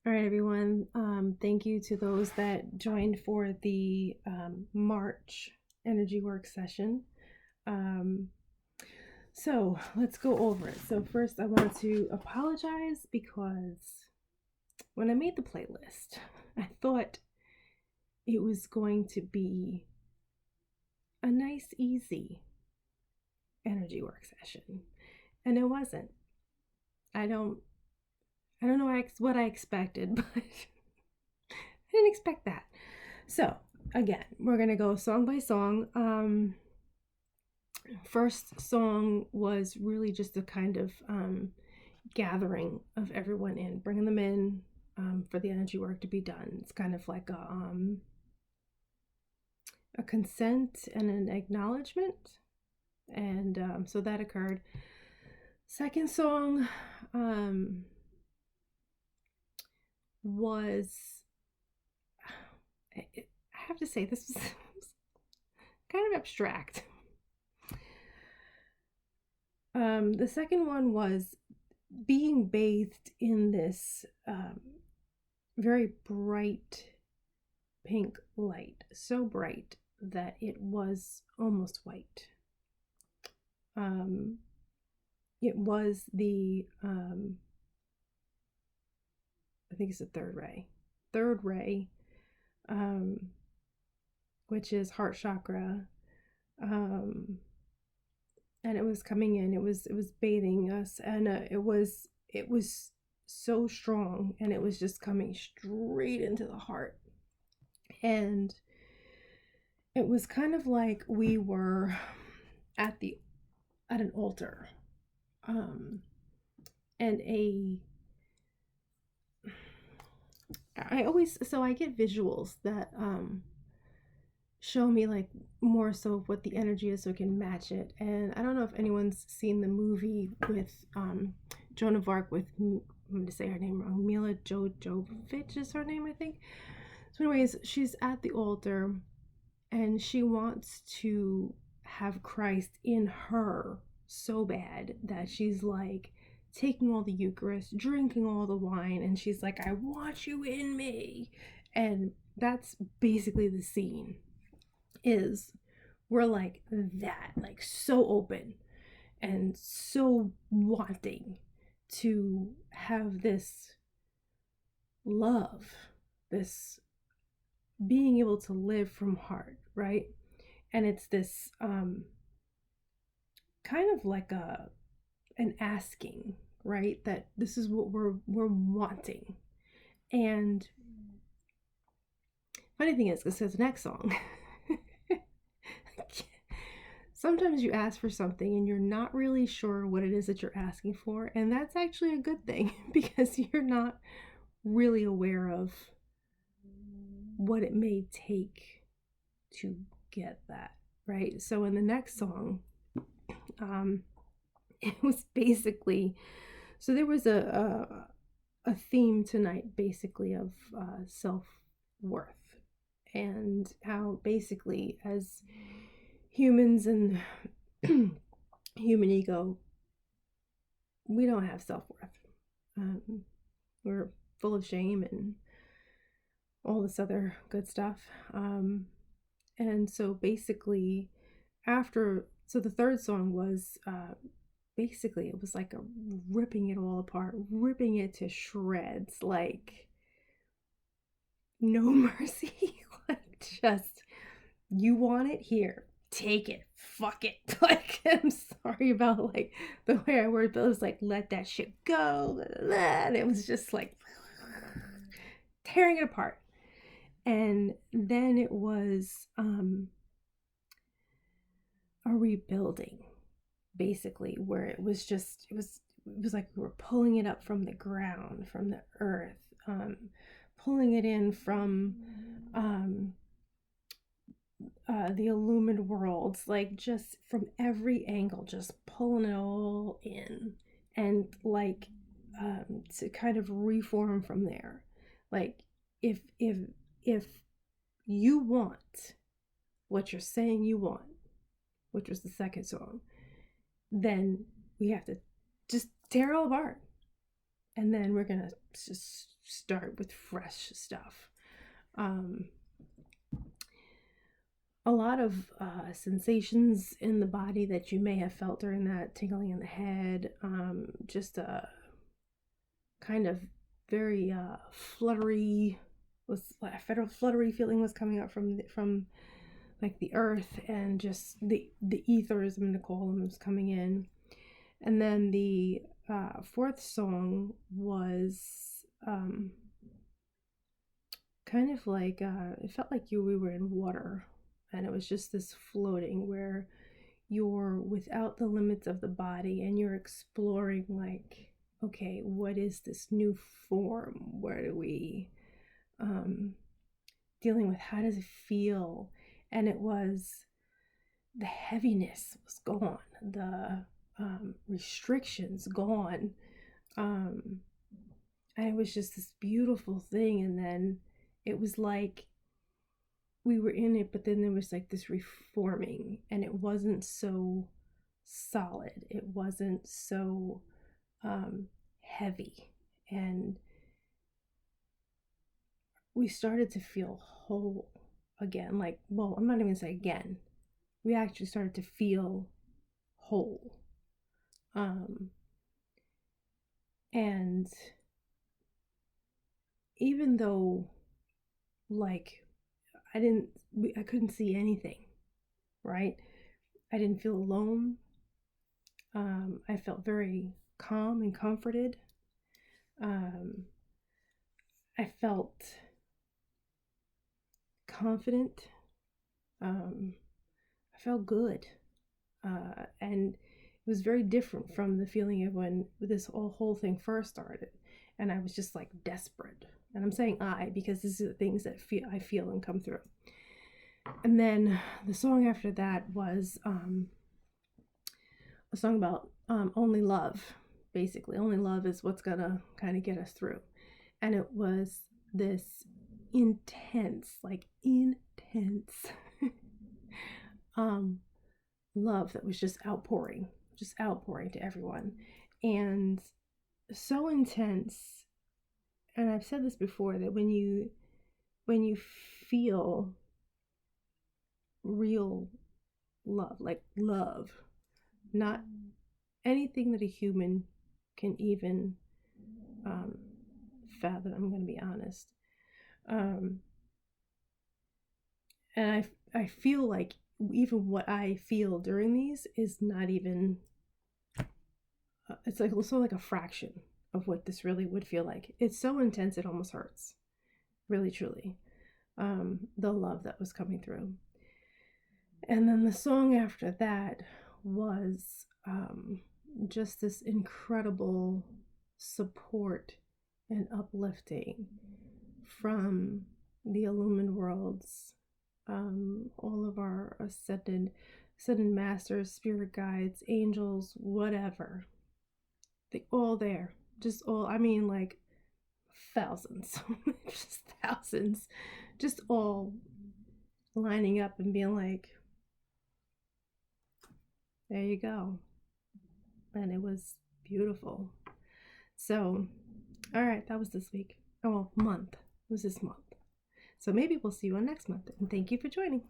All right, everyone. Thank you to those that joined for the March energy work session. Um, so let's go over it. So, first, I want to apologize because when I made the playlist, I thought it was going to be a nice, easy energy work session, and it wasn't. I don't. I don't know what I expected, but I didn't expect that. So, again, we're gonna go song by song. First song was really just a kind of gathering of everyone in, bringing them in for the energy work to be done. It's kind of like a consent and an acknowledgement, and so that occurred. Second song was I have to say this was kind of abstract. The second one was being bathed in this very bright pink light, so bright that it was almost white. It was the I think it's the third ray, which is heart chakra, and it was coming in. It was bathing us, and it was so strong, and it was just coming straight into the heart, and it was kind of like we were at an altar, and I get visuals that show me like more so of what the energy is so I can match it. And I don't know if anyone's seen the movie with Joan of Arc with, I'm going to say her name wrong, Mila Jovovich is her name, I think. So anyways, she's at the altar and she wants to have Christ in her so bad that she's like taking all the Eucharist, drinking all the wine, and she's like, I want you in me. And that's basically the scene. Is we're like that, like so open and so wanting to have this love, this being able to live from heart, right? And it's this kind of like an asking, right? That this is what we're wanting. And funny thing is, this is the next song. Sometimes you ask for something and you're not really sure what it is that you're asking for, and that's actually a good thing because you're not really aware of what it may take to get that, right? So in the next song, it was basically, so there was a theme tonight basically of self-worth, and how basically as humans and human ego, we don't have self-worth. We're full of shame and all this other good stuff. And so basically so the third song was basically, it was like a ripping it all apart, ripping it to shreds, like no mercy. Like, just, you want it here, take it, fuck it. Like, I'm sorry about like the way I word, but it was like, let that shit go, and it was just like tearing it apart. And then it was a rebuilding, basically, where it was like we were pulling it up from the ground, from the earth, pulling it in from the illumined worlds, like just from every angle, just pulling it all in, and like to kind of reform from there. Like, if you want what you're saying you want, which was the second song, then we have to just tear it all apart, and then we're gonna just start with fresh stuff. A lot of sensations in the body that you may have felt during that, tingling in the head, just a kind of very fluttery, was a federal fluttery feeling was coming up from like the earth, and just the ethers, I'm going to call them, was coming in. And then the fourth song was kind of like it felt like we were in water, and it was just this floating where you're without the limits of the body and you're exploring, like, okay, what is this new form? Where do we dealing with, how does it feel? And it was, the heaviness was gone, the restrictions gone, and it was just this beautiful thing. And then it was like we were in it, but then there was like this reforming, and it wasn't so solid, it wasn't so heavy, and we started to feel whole again. Like, well, I'm not even gonna say again, we actually started to feel whole. And even though, like, I couldn't see anything, right? I didn't feel alone. I felt very calm and comforted. I felt confident. I felt good. And it was very different from the feeling of when this whole thing first started, and I was just like desperate. And I'm saying I because this is the things that I feel and come through. And then the song after that was a song about only love. Basically, only love is what's gonna kind of get us through. And it was this intense love that was just outpouring to everyone, and so intense. And I've said this before, that when you feel real love, like love, not anything that a human can even fathom, I'm going to be honest, and I feel like even what I feel during these is not even, it's like also like a fraction of what this really would feel like. It's so intense it almost hurts, really truly, the love that was coming through. And then the song after that was just this incredible support and uplifting from the illumined worlds, all of our ascended masters, spirit guides, angels, whatever. They all there. Just all, I mean, like thousands, just thousands, just all lining up and being like, there you go. And it was beautiful. So, all right, that was this week. Oh, well, month. It was this month. So maybe we'll see you on next month. And thank you for joining.